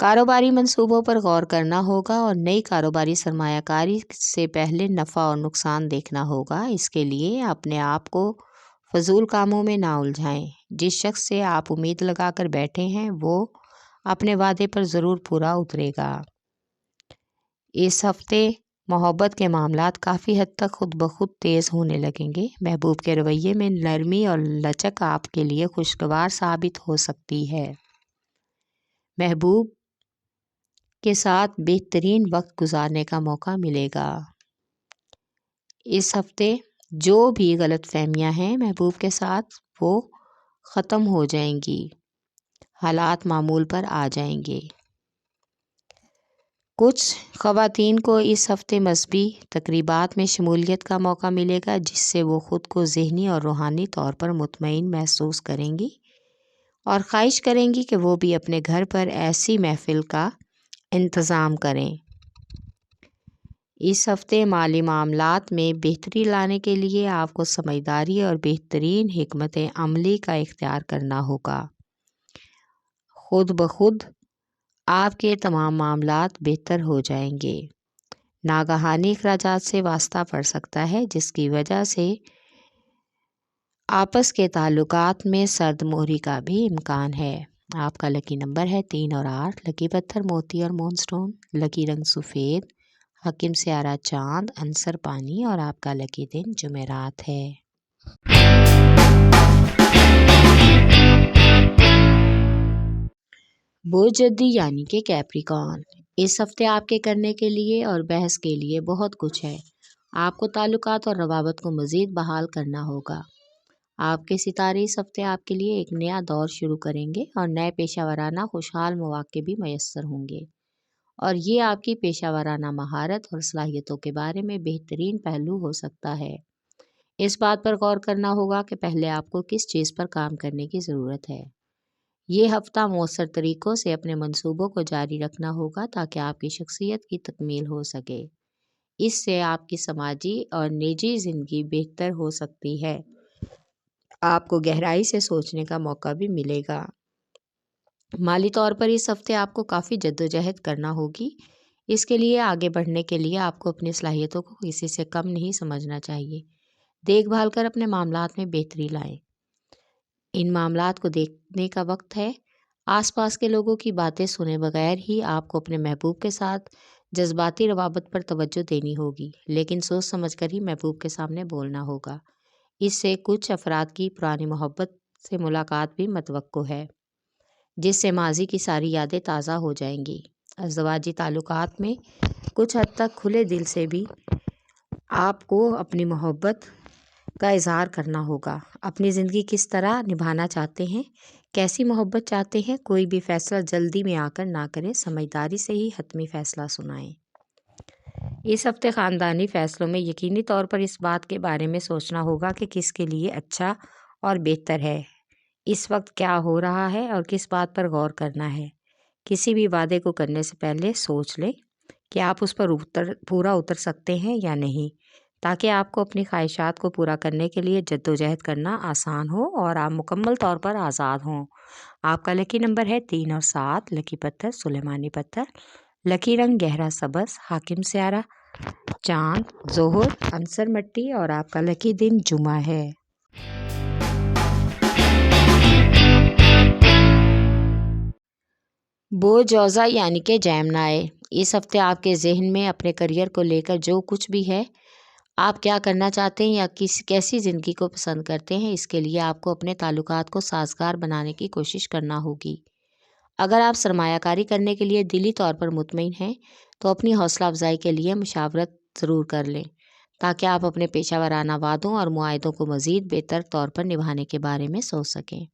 کاروباری منصوبوں پر غور کرنا ہوگا اور نئی کاروباری سرمایہ کاری سے پہلے نفع اور نقصان دیکھنا ہوگا۔ اس کے لیے اپنے آپ کو فضول کاموں میں نہ الجھائیں۔ جس شخص سے آپ امید لگا کر بیٹھے ہیں وہ اپنے وعدے پر ضرور پورا اترے گا۔ اس ہفتے محبت کے معاملات کافی حد تک خود بخود تیز ہونے لگیں گے۔ محبوب کے رویے میں نرمی اور لچک آپ کے لیے خوشگوار ثابت ہو سکتی ہے۔ محبوب کے ساتھ بہترین وقت گزارنے کا موقع ملے گا۔ اس ہفتے جو بھی غلط فہمیاں ہیں محبوب کے ساتھ وہ ختم ہو جائیں گی، حالات معمول پر آ جائیں گے۔ کچھ خواتین کو اس ہفتے مذہبی تقریبات میں شمولیت کا موقع ملے گا، جس سے وہ خود کو ذہنی اور روحانی طور پر مطمئن محسوس کریں گی اور خواہش کریں گی کہ وہ بھی اپنے گھر پر ایسی محفل کا انتظام کریں۔ اس ہفتے مالی معاملات میں بہتری لانے کے لیے آپ کو سمجھداری اور بہترین حکمت عملی کا اختیار کرنا ہوگا۔ خود بخود آپ کے تمام معاملات بہتر ہو جائیں گے۔ ناگہانی اخراجات سے واسطہ پڑ سکتا ہے، جس کی وجہ سے آپس کے تعلقات میں سرد مہری کا بھی امکان ہے۔ آپ کا لکی نمبر ہے 3 اور 8۔ لکی پتھر موتی اور مون سٹون۔ لکی رنگ سفید۔ حکیم سیارہ چاند، عنصر پانی اور آپ کا لکی دن جمعرات ہے۔ برج جدی یعنی کہ کیپریکارن، اس ہفتے آپ کے کرنے کے لیے اور بحث کے لیے بہت کچھ ہے۔ آپ کو تعلقات اور روابط کو مزید بحال کرنا ہوگا۔ آپ کے ستارے اس ہفتے آپ کے لیے ایک نیا دور شروع کریں گے اور نئے پیشہ ورانہ خوشحال مواقع بھی میسر ہوں گے، اور یہ آپ کی پیشہ ورانہ مہارت اور صلاحیتوں کے بارے میں بہترین پہلو ہو سکتا ہے۔ اس بات پر غور کرنا ہوگا کہ پہلے آپ کو کس چیز پر کام کرنے کی ضرورت ہے۔ یہ ہفتہ مؤثر طریقوں سے اپنے منصوبوں کو جاری رکھنا ہوگا تاکہ آپ کی شخصیت کی تکمیل ہو سکے۔ اس سے آپ کی سماجی اور نجی زندگی بہتر ہو سکتی ہے۔ آپ کو گہرائی سے سوچنے کا موقع بھی ملے گا۔ مالی طور پر اس ہفتے آپ کو کافی جدوجہد کرنا ہوگی۔ اس کے لیے آگے بڑھنے کے لیے آپ کو اپنی صلاحیتوں کو کسی سے کم نہیں سمجھنا چاہیے۔ دیکھ بھال کر اپنے معاملات میں بہتری لائیں۔ ان معاملات کو دیکھنے کا وقت ہے۔ آس پاس کے لوگوں کی باتیں سنے بغیر ہی آپ کو اپنے محبوب کے ساتھ جذباتی روابط پر توجہ دینی ہوگی، لیکن سوچ سمجھ کر ہی محبوب کے سامنے بولنا ہوگا۔ اس سے کچھ افراد کی پرانی محبت سے ملاقات بھی متوقع ہے، جس سے ماضی کی ساری یادیں تازہ ہو جائیں گی۔ ازدواجی تعلقات میں کچھ حد تک کھلے دل سے بھی آپ کو اپنی محبت کا اظہار کرنا ہوگا۔ اپنی زندگی کس طرح نبھانا چاہتے ہیں، کیسی محبت چاہتے ہیں، کوئی بھی فیصلہ جلدی میں آ کر نہ کریں، سمجھداری سے ہی حتمی فیصلہ سنائیں۔ اس ہفتے خاندانی فیصلوں میں یقینی طور پر اس بات کے بارے میں سوچنا ہوگا کہ کس کے لیے اچھا اور بہتر ہے، اس وقت کیا ہو رہا ہے اور کس بات پر غور کرنا ہے۔ کسی بھی وعدے کو کرنے سے پہلے سوچ لیں کہ آپ اس پر پورا اتر سکتے ہیں یا نہیں، تاکہ آپ کو اپنی خواہشات کو پورا کرنے کے لیے جدوجہد کرنا آسان ہو اور آپ مکمل طور پر آزاد ہوں۔ آپ کا لکی نمبر ہے 3 اور 7۔ لکی پتھر سلیمانی پتھر۔ لکی رنگ گہرا سبز۔ حاکم سیارہ چاند، ظہر، عنصر مٹی اور آپ کا لکی دن جمعہ ہے۔ برج جوزا یعنی کہ جیمنائی، اس ہفتے آپ کے ذہن میں اپنے کریئر کو لے کر جو کچھ بھی ہے، آپ کیا کرنا چاہتے ہیں یا کیسی زندگی کو پسند کرتے ہیں، اس کے لیے آپ کو اپنے تعلقات کو سازگار بنانے کی کوشش کرنا ہوگی۔ اگر آپ سرمایہ کاری کرنے کے لیے دلی طور پر مطمئن ہیں تو اپنی حوصلہ افزائی کے لیے مشاورت ضرور کر لیں، تاکہ آپ اپنے پیشہ ورانہ وعدوں اور معاہدوں کو مزید بہتر طور پر نبھانے کے بارے میں سوچ سکیں۔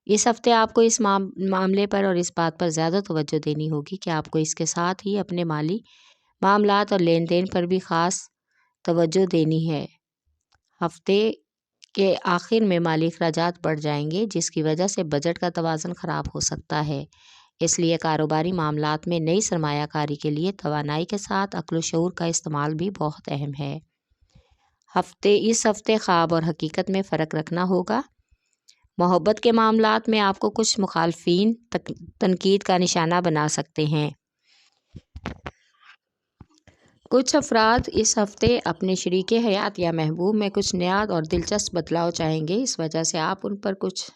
اس ہفتے آپ کو اس معاملے پر اور اس بات پر زیادہ توجہ دینی ہوگی کہ آپ کو اس کے ساتھ ہی اپنے مالی معاملات اور لین دین پر بھی خاص توجہ دینی ہے۔ ہفتے کے آخر میں مالی اخراجات بڑھ جائیں گے، جس کی وجہ سے بجٹ کا توازن خراب ہو سکتا ہے۔ اس لیے کاروباری معاملات میں نئی سرمایہ کاری کے لیے توانائی کے ساتھ عقل و شعور کا استعمال بھی بہت اہم ہے۔ اس ہفتے خواب اور حقیقت میں فرق رکھنا ہوگا۔ محبت کے معاملات میں آپ کو کچھ مخالفین تنقید کا نشانہ بنا سکتے ہیں۔ کچھ افراد اس ہفتے اپنے شریک حیات یا محبوب میں کچھ نیا اور دلچسپ بدلاؤ چاہیں گے، اس وجہ سے آپ ان پر کچھ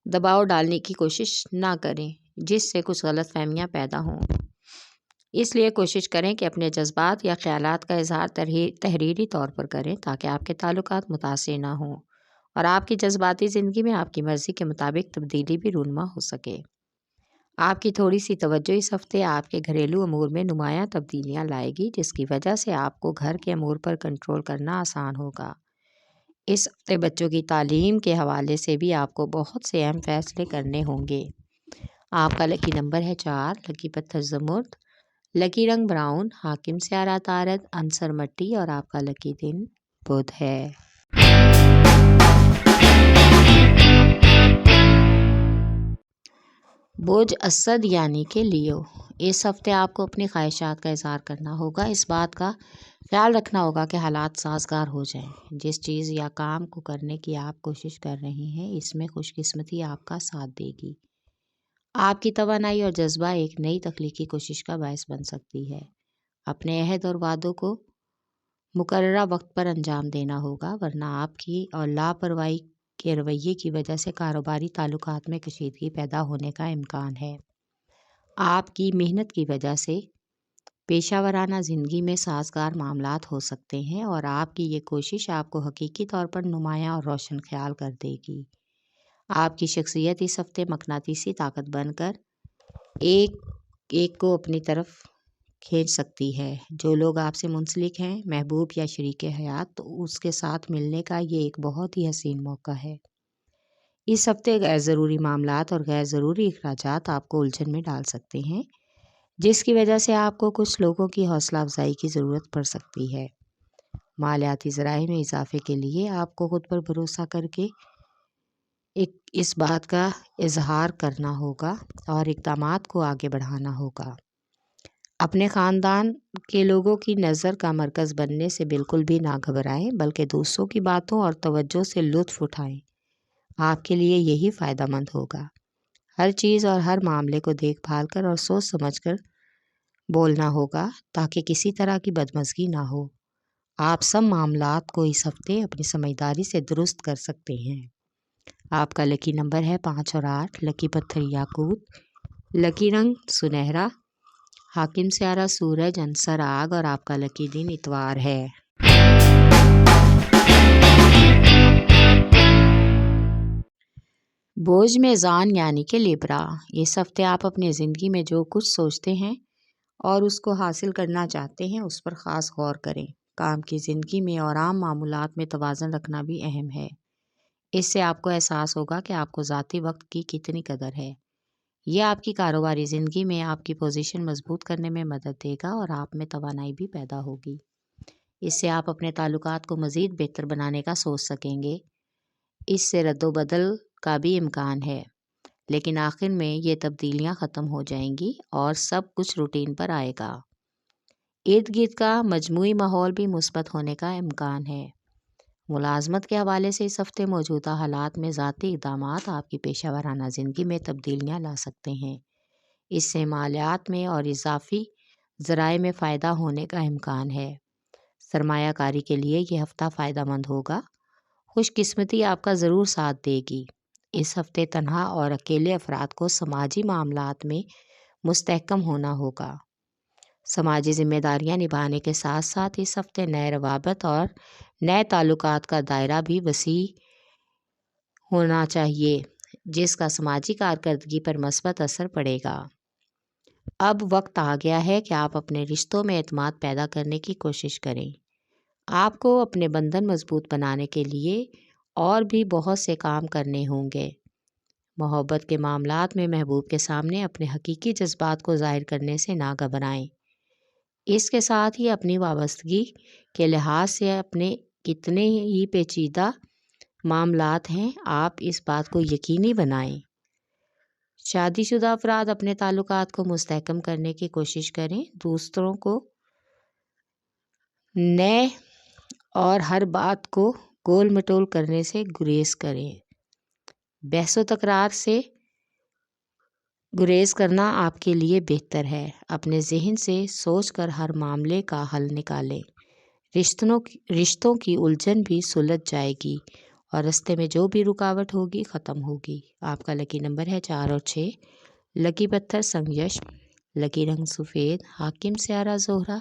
دباؤ ڈالنے کی کوشش نہ کریں جس سے کچھ غلط فہمیاں پیدا ہوں۔ اس لیے کوشش کریں کہ اپنے جذبات یا خیالات کا اظہار تحریری طور پر کریں تاکہ آپ کے تعلقات متاثر نہ ہوں اور آپ کی جذباتی زندگی میں آپ کی مرضی کے مطابق تبدیلی بھی رونما ہو سکے۔ آپ کی تھوڑی سی توجہ اس ہفتے آپ کے گھریلو امور میں نمایاں تبدیلیاں لائے گی، جس کی وجہ سے آپ کو گھر کے امور پر کنٹرول کرنا آسان ہوگا۔ اس ہفتے بچوں کی تعلیم کے حوالے سے بھی آپ کو بہت سے اہم فیصلے کرنے ہوں گے۔ آپ کا لکی نمبر ہے 4، لکی پتھر زمرد، لکی رنگ براؤن، حاکم سیارہ طارد عنصر مٹی اور آپ کا لکی دن بدھ ہے۔ برج اسد یعنی کہ لیو، اس ہفتے آپ کو اپنی خواہشات کا اظہار کرنا ہوگا۔ اس بات کا خیال رکھنا ہوگا کہ حالات سازگار ہو جائیں۔ جس چیز یا کام کو کرنے کی آپ کوشش کر رہے ہیں اس میں خوش قسمتی آپ کا ساتھ دے گی۔ آپ کی توانائی اور جذبہ ایک نئی تخلیقی کوشش کا باعث بن سکتی ہے۔ اپنے عہد اور وعدوں کو مقررہ وقت پر انجام دینا ہوگا، ورنہ آپ کی اور لاپرواہی کے رویے کی وجہ سے کاروباری تعلقات میں کشیدگی پیدا ہونے کا امکان ہے۔ آپ کی محنت کی وجہ سے پیشہ ورانہ زندگی میں سازگار معاملات ہو سکتے ہیں اور آپ کی یہ کوشش آپ کو حقیقی طور پر نمایاں اور روشن خیال کر دے گی۔ آپ کی شخصیت اس ہفتے مقناطیسی طاقت بن کر ایک کو اپنی طرف کھینچ سکتی ہے۔ جو لوگ آپ سے منسلک ہیں، محبوب یا شریک حیات، تو اس کے ساتھ ملنے کا یہ ایک بہت ہی حسین موقع ہے۔ اس ہفتے غیر ضروری معاملات اور غیر ضروری اخراجات آپ کو الجھن میں ڈال سکتے ہیں، جس کی وجہ سے آپ کو کچھ لوگوں کی حوصلہ افزائی کی ضرورت پڑ سکتی ہے۔ مالیاتی ذرائع میں اضافے کے لیے آپ کو خود پر بھروسہ کر کے اس بات کا اظہار کرنا ہوگا اور اقدامات کو آگے بڑھانا ہوگا۔ اپنے خاندان کے لوگوں کی نظر کا مرکز بننے سے بالکل بھی نہ گھبرائیں، بلکہ دوسروں کی باتوں اور توجہ سے لطف اٹھائیں۔ آپ کے لیے یہی فائدہ مند ہوگا۔ ہر چیز اور ہر معاملے کو دیکھ بھال کر اور سوچ سمجھ کر بولنا ہوگا تاکہ کسی طرح کی بدمزگی نہ ہو۔ آپ سب معاملات کو اس ہفتے اپنی سمجھداری سے درست کر سکتے ہیں۔ آپ کا لکی نمبر ہے 5 اور 8، لکی پتھر یاقوت، لکی رنگ سنہرا، حاکم سیارہ سورج عنصر آگ اور آپ کا لکی دن اتوار ہے۔ برج میزان یعنی کہ لیبرا، اس ہفتے آپ اپنی زندگی میں جو کچھ سوچتے ہیں اور اس کو حاصل کرنا چاہتے ہیں اس پر خاص غور کریں۔ کام کی زندگی میں اور عام معمولات میں توازن رکھنا بھی اہم ہے۔ اس سے آپ کو احساس ہوگا کہ آپ کو ذاتی وقت کی کتنی قدر ہے۔ یہ آپ کی کاروباری زندگی میں آپ کی پوزیشن مضبوط کرنے میں مدد دے گا اور آپ میں توانائی بھی پیدا ہوگی۔ اس سے آپ اپنے تعلقات کو مزید بہتر بنانے کا سوچ سکیں گے۔ اس سے رد و بدل کا بھی امکان ہے، لیکن آخر میں یہ تبدیلیاں ختم ہو جائیں گی اور سب کچھ روٹین پر آئے گا۔ ارد گرد کا مجموعی ماحول بھی مثبت ہونے کا امکان ہے۔ ملازمت کے حوالے سے اس ہفتے موجودہ حالات میں ذاتی اقدامات آپ کی پیشہ ورانہ زندگی میں تبدیلیاں لا سکتے ہیں۔ اس سے مالیات میں اور اضافی ذرائع میں فائدہ ہونے کا امکان ہے۔ سرمایہ کاری کے لیے یہ ہفتہ فائدہ مند ہوگا۔ خوش قسمتی آپ کا ضرور ساتھ دے گی۔ اس ہفتے تنہا اور اکیلے افراد کو سماجی معاملات میں مستحکم ہونا ہوگا۔ سماجی ذمہ داریاں نبھانے کے ساتھ ساتھ اس ہفتے نئے روابط اور نئے تعلقات کا دائرہ بھی وسیع ہونا چاہیے، جس کا سماجی کارکردگی پر مثبت اثر پڑے گا۔ اب وقت آ گیا ہے کہ آپ اپنے رشتوں میں اعتماد پیدا کرنے کی کوشش کریں۔ آپ کو اپنے بندھن مضبوط بنانے کے لیے اور بھی بہت سے کام کرنے ہوں گے۔ محبت کے معاملات میں محبوب کے سامنے اپنے حقیقی جذبات کو ظاہر کرنے سے نہ گھبرائیں۔ اس کے ساتھ ہی اپنی وابستگی کے لحاظ سے اپنے کتنے ہی پیچیدہ معاملات ہیں، آپ اس بات کو یقینی بنائیں۔ شادی شدہ افراد اپنے تعلقات کو مستحکم کرنے کی کوشش کریں۔ دوسروں کو نئے اور ہر بات کو گول مٹول کرنے سے گریز کریں۔ بحث و تکرار سے گریز کرنا آپ کے لیے بہتر ہے۔ اپنے ذہن سے سوچ کر ہر معاملے کا حل نکالیں۔ رشتوں کی الجھن بھی سلجھ جائے گی اور راستے میں جو بھی رکاوٹ ہوگی ختم ہوگی۔ آپ کا لکی نمبر ہے 4 اور 6۔ لکی پتھر سنگیش، لکی رنگ سفید، حاکم سیارہ زہرہ،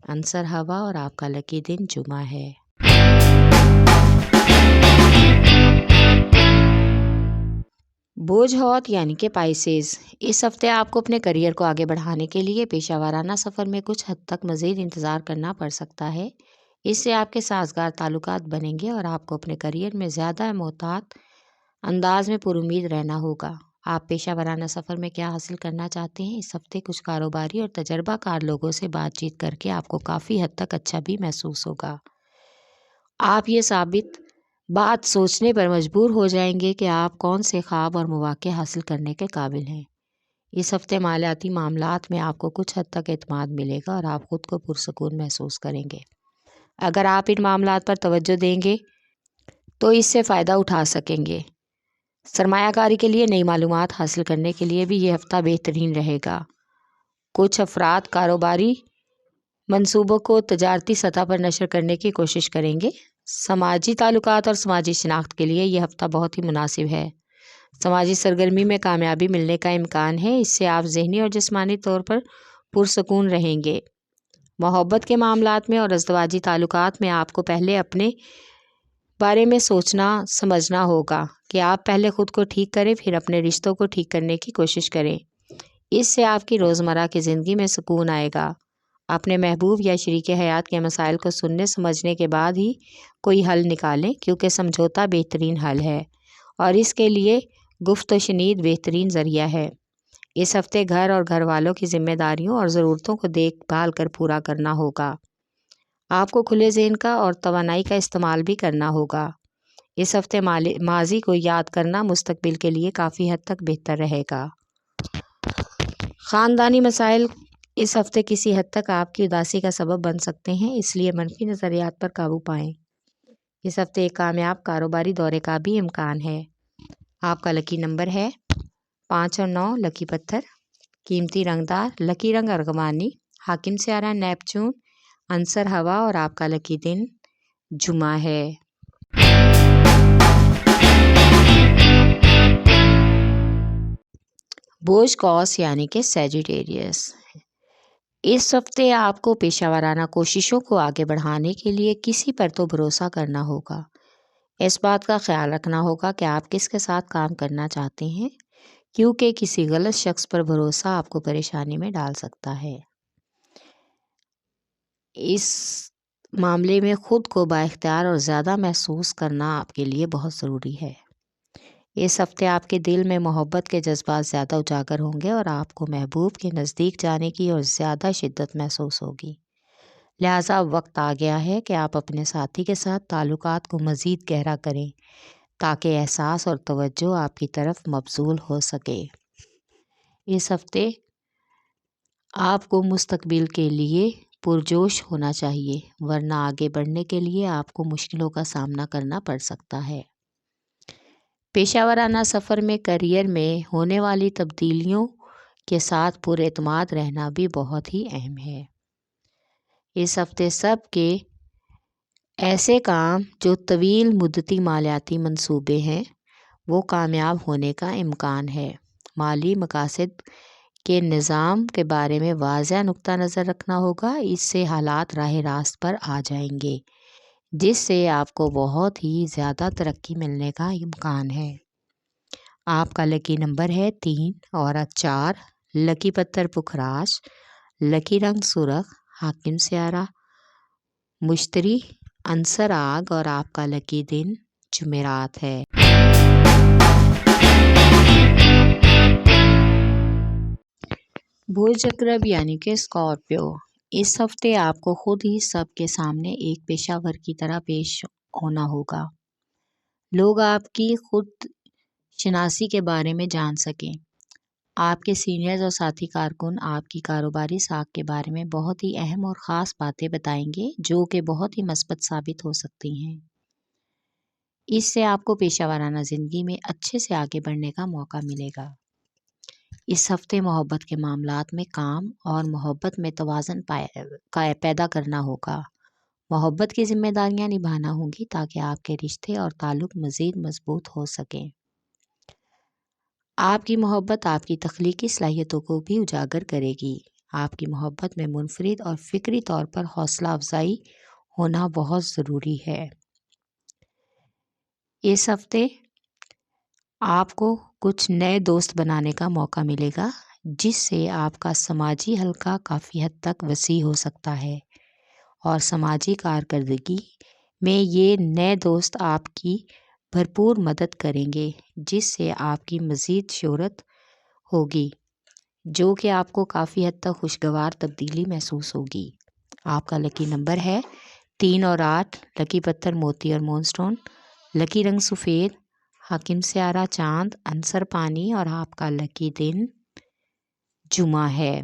عنصر ہوا اور آپ کا لکی دن جمعہ ہے۔ بوجھ ہوت یعنی کہ پائسیز، اس ہفتے آپ کو اپنے کریئر کو آگے بڑھانے کے لیے پیشہ ورانہ سفر میں کچھ حد تک مزید انتظار کرنا پڑ سکتا ہے۔ اس سے آپ کے سازگار تعلقات بنیں گے اور آپ کو اپنے کریئر میں زیادہ محتاط انداز میں پر امید رہنا ہوگا۔ آپ پیشہ ورانہ سفر میں کیا حاصل کرنا چاہتے ہیں؟ اس ہفتے کچھ کاروباری اور تجربہ کار لوگوں سے بات چیت کر کے آپ کو کافی حد تک اچھا بھی محسوس ہوگا۔ آپ یہ بات سوچنے پر مجبور ہو جائیں گے کہ آپ کون سے خواب اور مواقع حاصل کرنے کے قابل ہیں۔ اس ہفتے مالیاتی معاملات میں آپ کو کچھ حد تک اعتماد ملے گا اور آپ خود کو پرسکون محسوس کریں گے۔ اگر آپ ان معاملات پر توجہ دیں گے تو اس سے فائدہ اٹھا سکیں گے۔ سرمایہ کاری کے لیے نئی معلومات حاصل کرنے کے لیے بھی یہ ہفتہ بہترین رہے گا۔ کچھ افراد کاروباری منصوبوں کو تجارتی سطح پر نشر کرنے کی کوشش کریں گے۔ سماجی تعلقات اور سماجی شناخت کے لیے یہ ہفتہ بہت ہی مناسب ہے۔ سماجی سرگرمی میں کامیابی ملنے کا امکان ہے۔ اس سے آپ ذہنی اور جسمانی طور پر پرسکون رہیں گے۔ محبت کے معاملات میں اور ازدواجی تعلقات میں آپ کو پہلے اپنے بارے میں سوچنا سمجھنا ہوگا کہ آپ پہلے خود کو ٹھیک کریں پھر اپنے رشتوں کو ٹھیک کرنے کی کوشش کریں۔ اس سے آپ کی روزمرہ کی زندگی میں سکون آئے گا۔ اپنے محبوب یا شریک حیات کے مسائل کو سننے سمجھنے کے بعد ہی کوئی حل نکالیں، کیونکہ سمجھوتا بہترین حل ہے اور اس کے لیے گفت و شنید بہترین ذریعہ ہے۔ اس ہفتے گھر اور گھر والوں کی ذمہ داریوں اور ضرورتوں کو دیکھ بھال کر پورا کرنا ہوگا۔ آپ کو کھلے ذہن کا اور توانائی کا استعمال بھی کرنا ہوگا۔ اس ہفتے ماضی کو یاد کرنا مستقبل کے لیے کافی حد تک بہتر رہے گا۔ خاندانی مسائل اس ہفتے کسی حد تک آپ کی اداسی کا سبب بن سکتے ہیں، اس لیے منفی نظریات پر قابو پائیں۔ اس ہفتے ایک کامیاب کاروباری دورے کا بھی امکان ہے۔ آپ کا لکی نمبر ہے 5 اور 9۔ لکی پتھر قیمتی رنگدار، لکی رنگ ارغوانی، حاکم سیارہ نیپچون، عنصر ہوا اور آپ کا لکی دن جمعہ ہے۔ بوجھ قوس یعنی کہ سیجیٹیریس، اس ہفتے آپ کو پیشہ ورانہ کوششوں کو آگے بڑھانے کے لیے کسی پر تو بھروسہ کرنا ہوگا۔ اس بات کا خیال رکھنا ہوگا کہ آپ کس کے ساتھ کام کرنا چاہتے ہیں، کیونکہ کسی غلط شخص پر بھروسہ آپ کو پریشانی میں ڈال سکتا ہے۔ اس معاملے میں خود کو بااختیار اور زیادہ محسوس کرنا آپ کے لیے بہت ضروری ہے۔ اس ہفتے آپ کے دل میں محبت کے جذبات زیادہ اجاگر ہوں گے اور آپ کو محبوب کے نزدیک جانے کی اور زیادہ شدت محسوس ہوگی۔ لہٰذا وقت آ گیا ہے کہ آپ اپنے ساتھی کے ساتھ تعلقات کو مزید گہرا کریں تاکہ احساس اور توجہ آپ کی طرف مبذول ہو سکے۔ اس ہفتے آپ کو مستقبل کے لیے پرجوش ہونا چاہیے، ورنہ آگے بڑھنے کے لیے آپ کو مشکلوں کا سامنا کرنا پڑ سکتا ہے۔ پیشہ ورانہ سفر میں کیریئر میں ہونے والی تبدیلیوں کے ساتھ پر اعتماد رہنا بھی بہت ہی اہم ہے۔ اس ہفتے سب کے ایسے کام جو طویل مدتی مالیاتی منصوبے ہیں وہ کامیاب ہونے کا امکان ہے۔ مالی مقاصد کے نظام کے بارے میں واضح نقطہ نظر رکھنا ہوگا، اس سے حالات راہ راست پر آ جائیں گے جس سے آپ کو بہت ہی زیادہ ترقی ملنے کا امکان ہے۔ آپ کا لکی نمبر ہے 3 اور 4۔ لکی پتھر پکھراش، لکی رنگ سرخ، حاکم سیارہ مشتری، عنصر آگ اور آپ کا لکی دن جمعرات ہے۔ بھوج عقرب یعنی کہ اسکارپیو، اس ہفتے آپ کو خود ہی سب کے سامنے ایک پیشہ ور کی طرح پیش ہونا ہوگا۔ لوگ آپ کی خود شناسی کے بارے میں جان سکیں۔ آپ کے سینئرز اور ساتھی کارکن آپ کی کاروباری ساکھ کے بارے میں بہت ہی اہم اور خاص باتیں بتائیں گے جو کہ بہت ہی مثبت ثابت ہو سکتی ہیں۔ اس سے آپ کو پیشہ ورانہ زندگی میں اچھے سے آگے بڑھنے کا موقع ملے گا۔ اس ہفتے محبت کے معاملات میں کام اور محبت میں توازن پیدا کرنا ہوگا۔ محبت کی ذمہ داریاں نبھانا ہوں گی تاکہ آپ کے رشتے اور تعلق مزید مضبوط ہو سکیں۔ آپ کی محبت آپ کی تخلیقی صلاحیتوں کو بھی اجاگر کرے گی۔ آپ کی محبت میں منفرد اور فکری طور پر حوصلہ افزائی ہونا بہت ضروری ہے۔ اس ہفتے آپ کو کچھ نئے دوست بنانے کا موقع ملے گا، جس سے آپ کا سماجی حلقہ کافی حد تک وسیع ہو سکتا ہے اور سماجی کارکردگی میں یہ نئے دوست آپ کی بھرپور مدد کریں گے، جس سے آپ کی مزید شہرت ہوگی، جو کہ آپ کو کافی حد تک خوشگوار تبدیلی محسوس ہوگی۔ آپ کا لکی نمبر ہے 3 اور 8، لکی پتھر موتی اور مون سٹون، لکی رنگ سفید، حاکم سیارہ چاند، عنصر پانی، اور آپ کا لکی دن جمعہ ہے۔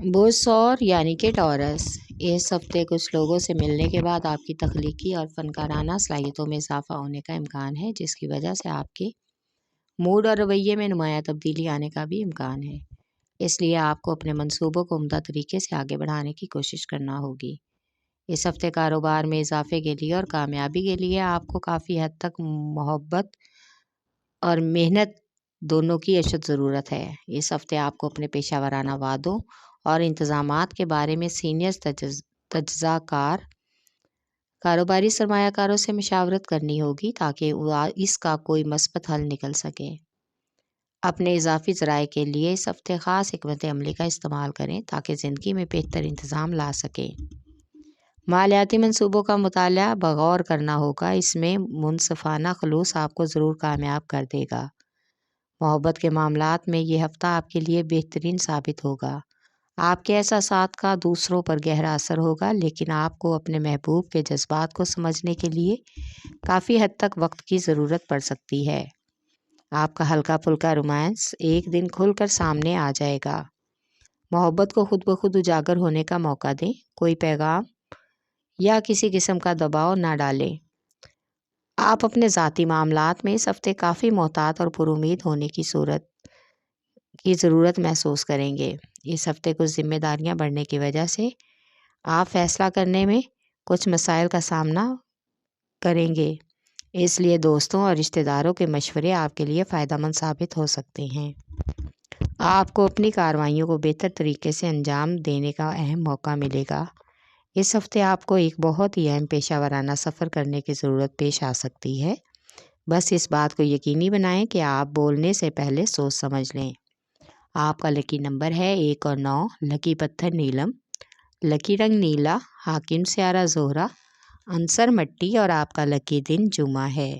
برج ثور یعنی کہ ٹورس، اس ہفتے کچھ لوگوں سے ملنے کے بعد آپ کی تخلیقی اور فنکارانہ صلاحیتوں میں اضافہ ہونے کا امکان ہے، جس کی وجہ سے آپ کے موڈ اور رویے میں نمایاں تبدیلی آنے کا بھی امکان ہے۔ اس لیے آپ کو اپنے منصوبوں کو عمدہ طریقے سے آگے بڑھانے کی کوشش کرنا ہوگی۔ اس ہفتے کاروبار میں اضافے کے لیے اور کامیابی کے لیے آپ کو کافی حد تک محبت اور محنت دونوں کی اشد ضرورت ہے۔ اس ہفتے آپ کو اپنے پیشہ ورانہ وعدوں اور انتظامات کے بارے میں سینئر تجزیہ کار کاروباری سرمایہ کاروں سے مشاورت کرنی ہوگی تاکہ اس کا کوئی مثبت حل نکل سکے۔ اپنے اضافی ذرائع کے لیے اس ہفتے خاص حکمت عملی کا استعمال کریں تاکہ زندگی میں بہتر انتظام لا سکیں۔ مالیاتی منصوبوں کا مطالعہ بغور کرنا ہوگا، اس میں منصفانہ خلوص آپ کو ضرور کامیاب کر دے گا۔ محبت کے معاملات میں یہ ہفتہ آپ کے لیے بہترین ثابت ہوگا۔ آپ کے احساسات کا دوسروں پر گہرا اثر ہوگا، لیکن آپ کو اپنے محبوب کے جذبات کو سمجھنے کے لیے کافی حد تک وقت کی ضرورت پڑ سکتی ہے۔ آپ کا ہلکا پھلکا رومانس ایک دن کھل کر سامنے آ جائے گا۔ محبت کو خود بخود اجاگر ہونے کا موقع دیں، کوئی پیغام یا کسی قسم کا دباؤ نہ ڈالیں۔ آپ اپنے ذاتی معاملات میں اس ہفتے کافی محتاط اور پر امید ہونے کی ضرورت محسوس کریں گے۔ اس ہفتے کچھ ذمہ داریاں بڑھنے کی وجہ سے آپ فیصلہ کرنے میں کچھ مسائل کا سامنا کریں گے، اس لیے دوستوں اور رشتہ داروں کے مشورے آپ کے لیے فائدہ مند ثابت ہو سکتے ہیں۔ آپ کو اپنی کارروائیوں کو بہتر طریقے سے انجام دینے کا اہم موقع ملے گا۔ اس ہفتے آپ کو ایک بہت ہی اہم پیشہ ورانہ سفر کرنے کی ضرورت پیش آ سکتی ہے۔ بس اس بات کو یقینی بنائیں کہ آپ بولنے سے پہلے سوچ سمجھ لیں۔ آپ کا لکی نمبر ہے 1 اور 9، لکی پتھر نیلم، لکی رنگ نیلا، حاکم سیارہ زہرہ، عنصر مٹی، اور آپ کا لکی دن جمعہ ہے۔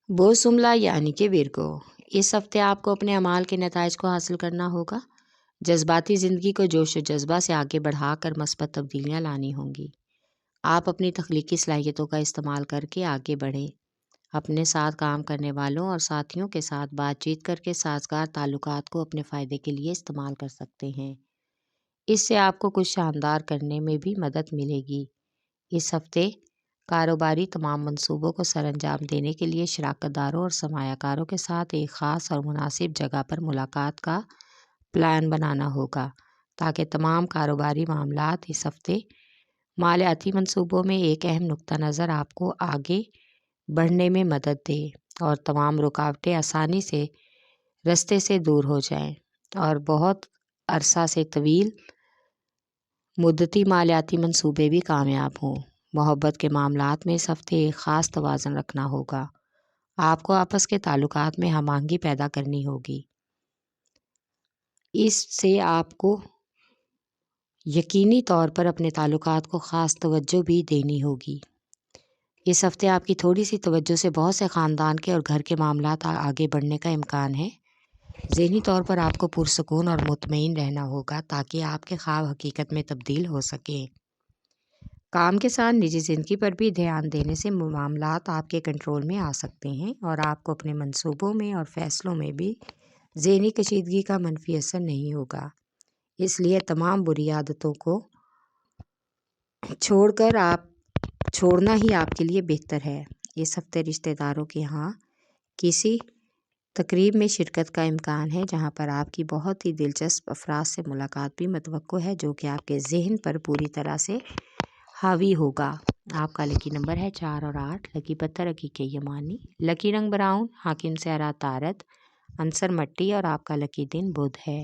برج شملہ یعنی کہ ورگو، اس ہفتے آپ کو اپنے اعمال کے نتائج کو حاصل کرنا ہوگا۔ جذباتی زندگی کو جوش و جذبہ سے آگے بڑھا کر مثبت تبدیلیاں لانی ہوں گی۔ آپ اپنی تخلیقی صلاحیتوں کا استعمال کر کے آگے بڑھیں۔ اپنے ساتھ کام کرنے والوں اور ساتھیوں کے ساتھ بات چیت کر کے سازگار تعلقات کو اپنے فائدے کے لیے استعمال کر سکتے ہیں۔ اس سے آپ کو کچھ شاندار کرنے میں بھی مدد ملے گی۔ اس ہفتے کاروباری تمام منصوبوں کو سر انجام دینے کے لیے شراکت داروں اور سرمایہ کاروں کے ساتھ ایک خاص اور مناسب جگہ پر ملاقات کا پلان بنانا ہوگا تاکہ تمام کاروباری معاملات اس ہفتے مالیاتی منصوبوں میں ایک اہم نقطہ نظر آپ کو آگے بڑھنے میں مدد دے اور تمام رکاوٹیں آسانی سے رستے سے دور ہو جائیں اور بہت عرصہ سے طویل مدتی مالیاتی منصوبے بھی کامیاب ہوں۔ محبت کے معاملات میں اس ہفتے ایک خاص توازن رکھنا ہوگا۔ آپ کو آپس کے تعلقات میں ہم آہنگی پیدا کرنی ہوگی۔ اس سے آپ کو یقینی طور پر اپنے تعلقات کو خاص توجہ بھی دینی ہوگی۔ اس ہفتے آپ کی تھوڑی سی توجہ سے بہت سے خاندان کے اور گھر کے معاملات آگے بڑھنے کا امکان ہے۔ ذہنی طور پر آپ کو پرسکون اور مطمئن رہنا ہوگا تاکہ آپ کے خواب حقیقت میں تبدیل ہو سکیں۔ کام کے ساتھ نجی زندگی پر بھی دھیان دینے سے معاملات آپ کے کنٹرول میں آ سکتے ہیں اور آپ کو اپنے منصوبوں میں اور فیصلوں میں بھی ذہنی کشیدگی کا منفی اثر نہیں ہوگا، اس لیے تمام بری عادتوں کو چھوڑنا ہی آپ کے لیے بہتر ہے۔ اس ہفتے رشتہ داروں کے ہاں کسی تقریب میں شرکت کا امکان ہے جہاں پر آپ کی بہت ہی دلچسپ افراد سے ملاقات بھی متوقع ہے، جو کہ آپ کے ذہن پر پوری طرح سے حاوی ہوگا۔ آپ کا لکی نمبر ہے 4 اور 8، لکی پتھر حقیقی یمانی، لکی رنگ براؤن، حاکم سہرا تارت، عنصر مٹی اور آپ کا لکی دن بدھ ہے۔